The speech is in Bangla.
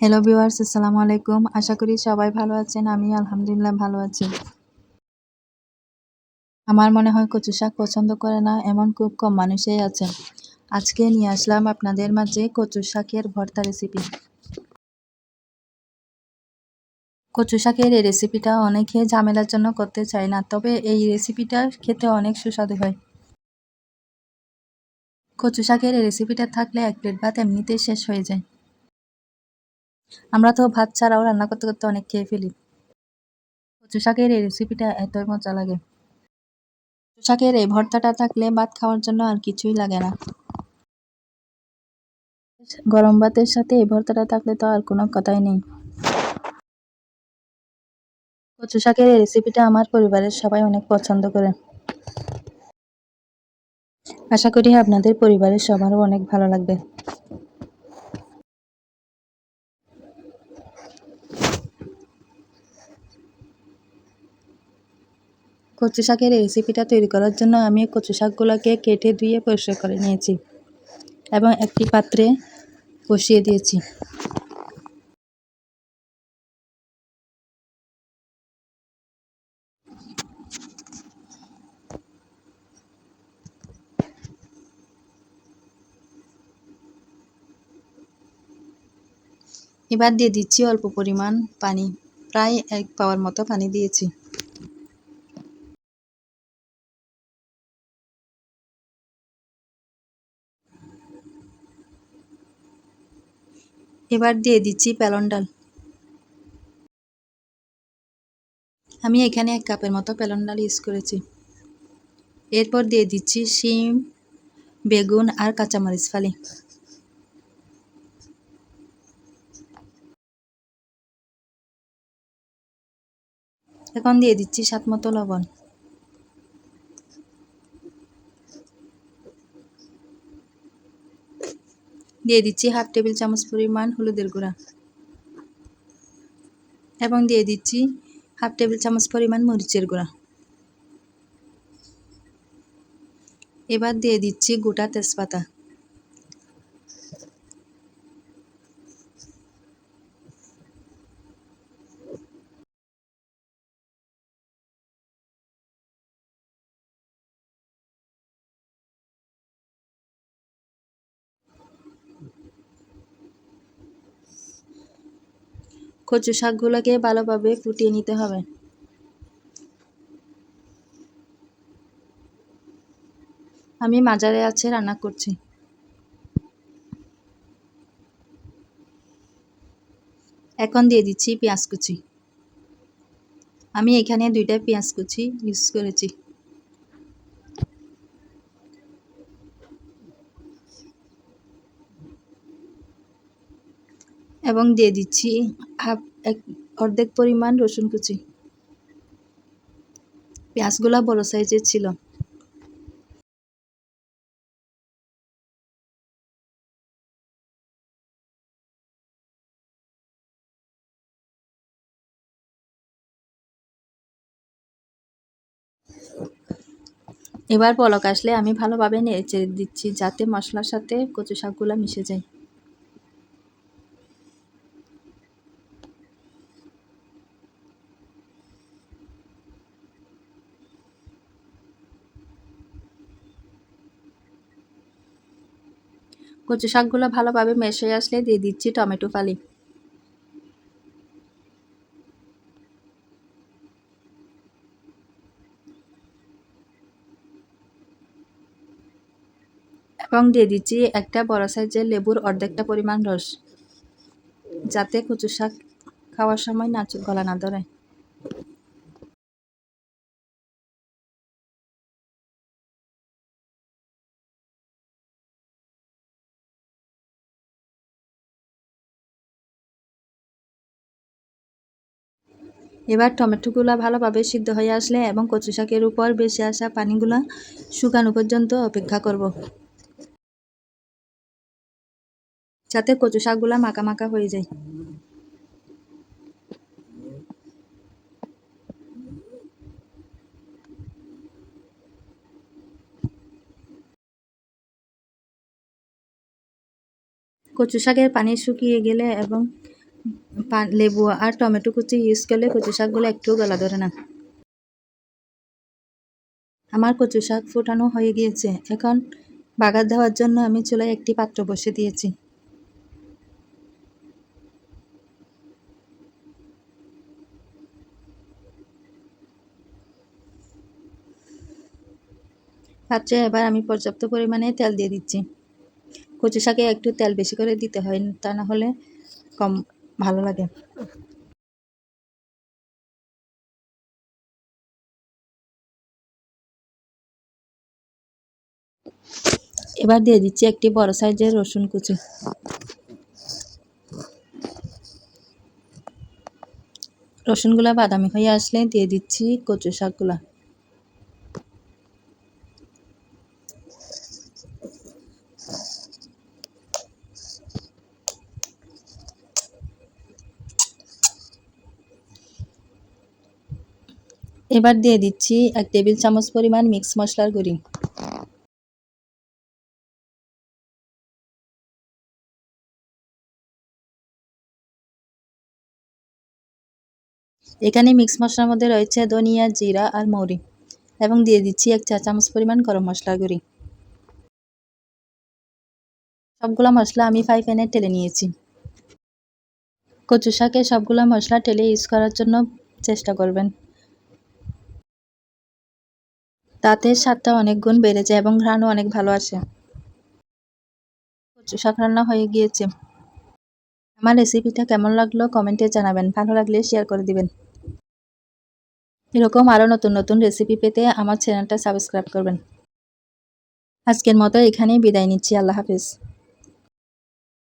হ্যালো ভিউয়ার্স, আসসালামু আলাইকুম। আশা করি সবাই ভালো আছেন। আমি আলহামদুলিল্লাহ ভালো আছি। আমার মনে হয় কচু শাক পছন্দ করে না এমন খুব কম মানুষই আছেন। আজকে নিয়ে আসলাম আপনাদের মাঝে কচু শাকের ভর্তা রেসিপি। কচু শাকের এই রেসিপিটা অনেকে ঝামেলার জন্য করতে চায় না, তবে এই রেসিপিটা খেতে অনেক সুস্বাদু হয়। কচু শাকের এই রেসিপিটা থাকলে 1 প্লেট ভাত এমনিতেই শেষ হয়ে যায়। আমরা তো ভাত ছাড়াও রান্না করতে করতে অনেক খেয়ে ফেলি। কচু শাকের এই রেসিপিটা এতই মজা লাগে। কচু শাকের এই ভর্তাটা থাকলে ভাত খাওয়ার জন্য আর কিছুই লাগে না। গরম ভাতের সাথে এই ভর্তাটা থাকলে তো আর কোনো কথাই নেই। কচু শাকের এই রেসিপিটা আমার পরিবারের সবাই অনেক পছন্দ করে। আশা করি আপনাদের পরিবারের সবারও অনেক ভালো লাগবে। কচু শাকের এই রেসিপিটা তৈরি করার জন্য আমি কচু শাকগুলোকে কেটে ধুয়ে পরিষ্কার করে নিয়েছি এবং একটি পাত্রে বসিয়ে দিয়েছি। এবার দিয়ে দিচ্ছি অল্প পরিমাণ পানি, প্রায় 1 পাওয়ার মতো পানি দিয়েছি। এবার দিয়ে দিচ্ছি পেলন ডাল। আমি এখানে 1 কাপের মতো পেলন ডাল ইউজ করেছি। এরপর দিয়ে দিচ্ছি শিম, বেগুন আর কাঁচামরিচ ফালি। এখন দিয়ে দিচ্ছি স্বাদমতো লবণ। দিয়ে দিচ্ছি 1/2 টেবিল চামচ পরিমাণ হলুদের গুঁড়া এবং দিয়ে দিচ্ছি 1/2 টেবিল চামচ পরিমাণ মরিচের গুঁড়া। এবার দিয়ে দিচ্ছি গোটা তেজপাতা। কচু শাকগুলোকে ভালোভাবে ফুটিয়ে নিতে হবে। আমি মাঝারি আঁচে রান্না করছি। এখন দিয়ে দিচ্ছি পেঁয়াজ কুচি। আমি এখানে 2টা পেঁয়াজ কুচি ইউজ করেছি। এবং দিয়ে দিচ্ছি অর্ধেক পরিমাণ রসুন কুচি। পেঁয়াজগুলো বড় সাইজের ছিল। এবার পলক আসলে আমি ভালোভাবে নেড়েচেড়ে দিচ্ছি যাতে মশলার সাথে কচু শাকগুলো মিশে যায়। কচু শাকগুলো ভালোভাবে মেশ হয়ে আসলে দিয়ে দিচ্ছি টমেটো ফালি এবং দিয়ে দিচ্ছি একটা বড় সাইজের লেবুর অর্ধেকটা পরিমাণ রস, যাতে কচু শাক খাওয়ার সময় গলা না ধরে। এবার টমেটোগুলো ভালোভাবে সিদ্ধ হয়ে আসলে এবং কচু শাকের উপর বেশি আসা পানিগুলো শুকানো পর্যন্ত অপেক্ষা করব, যাতে কচু শাকগুলো মাখা মাখা হয়ে যায়। কচু শাকের পানি শুকিয়ে গেলে এবং লেবু আর টমেটো কুচি ইউজ করলে কচু শাকগুলো একটু গলা ধরে না। আমার কচু শাক ফোটানো হয়ে গিয়েছে। এখন বাগার দেওয়ার জন্য আমি চুলায় একটি পাত্র বসিয়ে দিয়েছি। পাত্রে এবার আমি পর্যাপ্ত পরিমাণে তেল দিয়ে দিচ্ছি। কচু শাকে একটু তেল বেশি করে দিতে হয়, তা না হলে কম ভালো লাগে। এবার দিয়ে দিচ্ছি একটি বড় সাইজের রসুন কুচি। রসুনগুলা বাদামি হয়ে আসলে দিয়ে দিচ্ছি কচু শাকগুলা। এবার দিয়ে দিচ্ছি 1 টেবিল চামচ পরিমাণ মিক্স মশলার গুঁড়ি। এখানে মিক্স মশলার মধ্যে রয়েছে ধনিয়া, জিরা আর মৌরি, এবং দিয়ে দিচ্ছি 1 চা চামচ পরিমাণ গরম মশলার গুঁড়ি। সবগুলা মশলা আমি ফ্রাই প্যানে ঢেলে নিয়েছি। কচু শাকে সবগুলা মশলা ঢেলে ইউজ করার জন্য চেষ্টা করবেন, তাতে স্বাদটা অনেক গুণ বেড়ে যায় এবং ঘ্রাণও অনেক ভালো আসে। কচু শাক রান্না হয়ে গিয়েছে। আমার রেসিপিটা কেমন লাগলো কমেন্টে জানাবেন, ভালো লাগলে শেয়ার করে দিবেন। এরকম আরও নতুন নতুন রেসিপি পেতে আমার চ্যানেলটা সাবস্ক্রাইব করবেন। আজকের মতো এখানেই বিদায় নিচ্ছি। আল্লাহ হাফেজ।